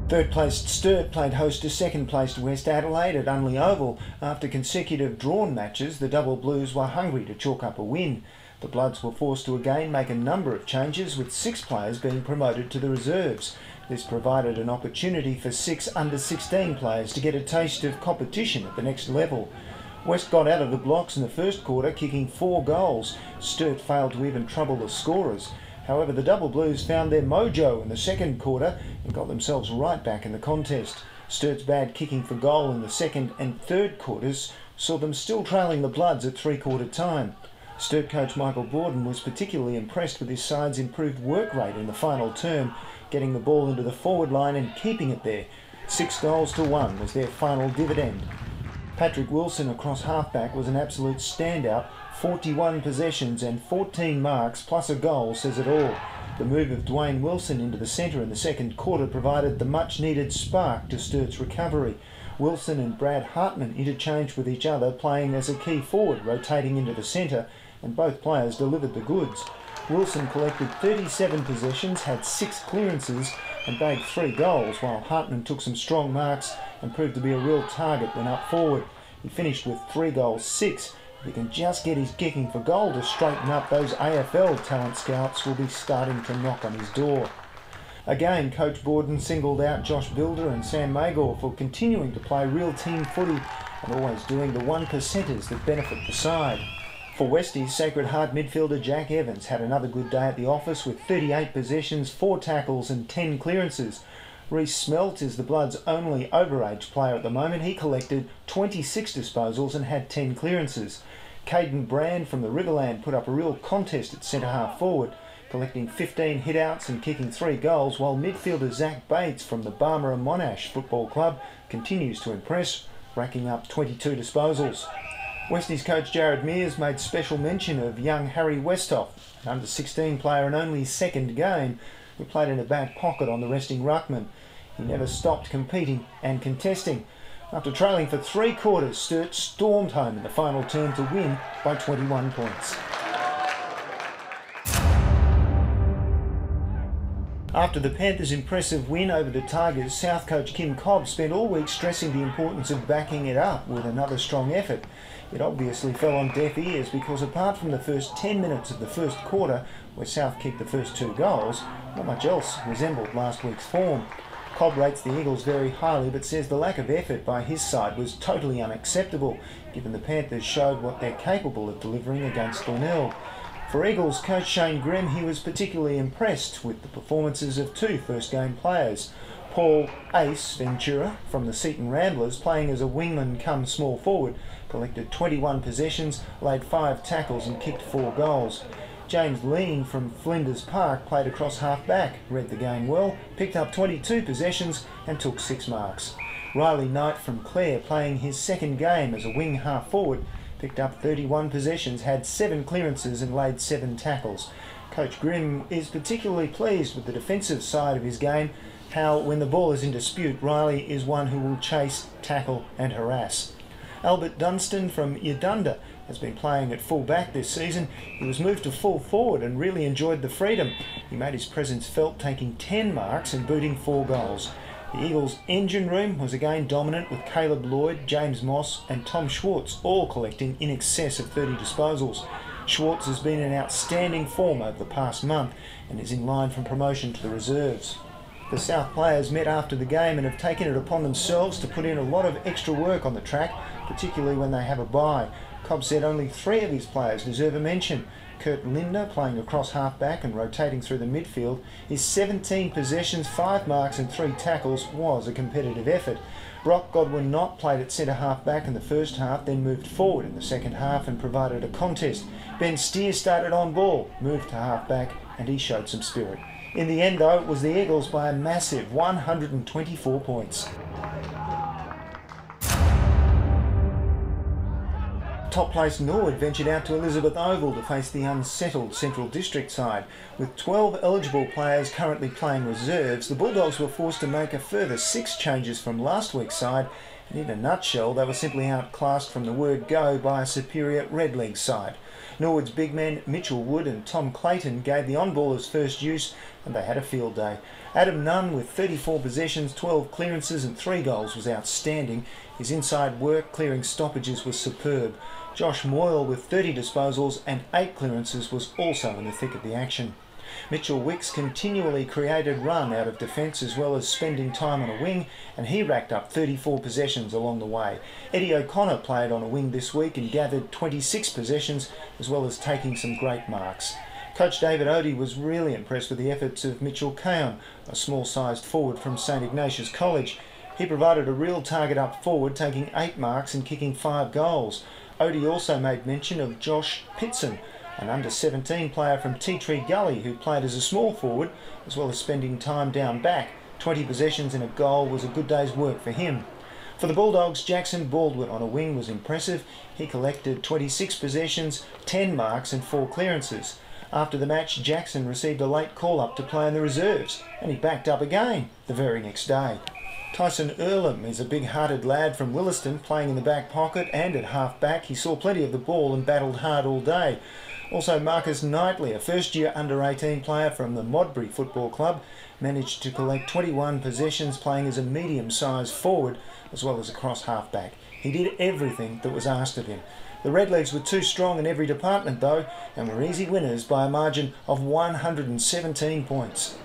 Third-placed Sturt played host to second-placed West Adelaide at Unley Oval. After consecutive drawn matches, the Double Blues were hungry to chalk up a win. The Bloods were forced to again make a number of changes, with 6 players being promoted to the reserves. This provided an opportunity for 6 under-16 players to get a taste of competition at the next level. West got out of the blocks in the first quarter, kicking 4 goals. Sturt failed to even trouble the scorers. However, the Double Blues found their mojo in the second quarter and got themselves right back in the contest. Sturt's bad kicking for goal in the second and third quarters saw them still trailing the Bloods at three-quarter time. Sturt coach Michael Borden was particularly impressed with his side's improved work rate in the final term, getting the ball into the forward line and keeping it there. 6-1 was their final dividend. Patrick Wilson across halfback was an absolute standout. 41 possessions and 14 marks plus a goal says it all. The move of Dwayne Wilson into the centre in the second quarter provided the much needed spark to Sturt's recovery. Wilson and Brad Hartman interchanged with each other, playing as a key forward, rotating into the centre, and both players delivered the goods. Wilson collected 37 possessions, had 6 clearances and bagged 3 goals, while Hartman took some strong marks and proved to be a real target when up forward. He finished with 3 goals, 6. If he can just get his kicking for goal to straighten up, those AFL talent scouts will be starting to knock on his door. Again, Coach Borden singled out Josh Builder and Sam Magor for continuing to play real team footy and always doing the one-percenters that benefit the side. For Westies, Sacred Heart midfielder Jack Evans had another good day at the office with 38 possessions, 4 tackles and 10 clearances. Reece Smelt is the Bloods' only overage player at the moment. He collected 26 disposals and had 10 clearances. Caden Brand from the Riverland put up a real contest at centre-half forward, collecting 15 hit-outs and kicking 3 goals, while midfielder Zach Bates from the Barmera Monash Football Club continues to impress, racking up 22 disposals. Westies coach Jared Mears made special mention of young Harry Westhoff, an under-16 player in only his second game, who played in a back pocket on the resting ruckman. He never stopped competing and contesting. After trailing for 3 quarters, Sturt stormed home in the final term to win by 21 points. After the Panthers' impressive win over the Tigers, South coach Kim Cobb spent all week stressing the importance of backing it up with another strong effort. It obviously fell on deaf ears because apart from the first 10 minutes of the first quarter, where South kicked the first 2 goals, not much else resembled last week's form. Cobb rates the Eagles very highly but says the lack of effort by his side was totally unacceptable, given the Panthers showed what they're capable of delivering against Glenelg. For Eagles coach Shane Grimm, he was particularly impressed with the performances of 2 first-game players. Paul Ace Ventura from the Seaton Ramblers, playing as a wingman come small forward, collected 21 possessions, laid 5 tackles and kicked 4 goals. James Lean from Flinders Park played across half-back, read the game well, picked up 22 possessions and took 6 marks. Riley Knight from Clare, playing his second game as a wing half-forward, picked up 31 possessions, had 7 clearances and laid 7 tackles. Coach Grimm is particularly pleased with the defensive side of his game, how when the ball is in dispute, Riley is one who will chase, tackle and harass. Albert Dunstan from Yadunda has been playing at full back this season. He was moved to full forward and really enjoyed the freedom. He made his presence felt, taking 10 marks and booting 4 goals. The Eagles' engine room was again dominant, with Caleb Lloyd, James Moss and Tom Schwartz all collecting in excess of 30 disposals. Schwartz has been in outstanding form over the past month and is in line for promotion to the reserves. The South players met after the game and have taken it upon themselves to put in a lot of extra work on the track, particularly when they have a bye. Cobb said only 3 of his players deserve a mention. Kurt Linder, playing across half-back and rotating through the midfield, his 17 possessions, 5 marks and 3 tackles was a competitive effort. Brock Godwin-Knott played at centre half-back in the first half, then moved forward in the second half and provided a contest. Ben Steer started on ball, moved to half-back and he showed some spirit. In the end though, it was the Eagles by a massive 124 points. Top-placed Norwood ventured out to Elizabeth Oval to face the unsettled Central District side. With 12 eligible players currently playing reserves, the Bulldogs were forced to make a further 6 changes from last week's side And in a nutshell, they were simply outclassed from the word go by a superior Redlegs side. Norwood's big men Mitchell Wood and Tom Clayton gave the on-ballers first use, and they had a field day. Adam Nunn, with 34 possessions, 12 clearances and 3 goals, was outstanding. His inside work clearing stoppages was superb. Josh Moyle, with 30 disposals and 8 clearances, was also in the thick of the action. Mitchell Wicks continually created run out of defence as well as spending time on a wing, and he racked up 34 possessions along the way. Eddie O'Connor played on a wing this week and gathered 26 possessions as well as taking some great marks. Coach David Odie was really impressed with the efforts of Mitchell Keown, a small-sized forward from St Ignatius College. He provided a real target up forward, taking 8 marks and kicking 5 goals. Odie also made mention of Josh Pitson, an under-17 player from Tea Tree Gully who played as a small forward as well as spending time down back. 20 possessions and a goal was a good day's work for him. For the Bulldogs, Jackson Baldwin on a wing was impressive. He collected 26 possessions, 10 marks and 4 clearances. After the match, Jackson received a late call-up to play in the reserves, and he backed up again the very next day. Tyson Earlham is a big-hearted lad from Williston, playing in the back pocket and at half-back. He saw plenty of the ball and battled hard all day. Also, Marcus Knightley, a first-year under-18 player from the Modbury Football Club, managed to collect 21 possessions playing as a medium-sized forward as well as across half-back. He did everything that was asked of him. The Redlegs were too strong in every department though, and were easy winners by a margin of 117 points.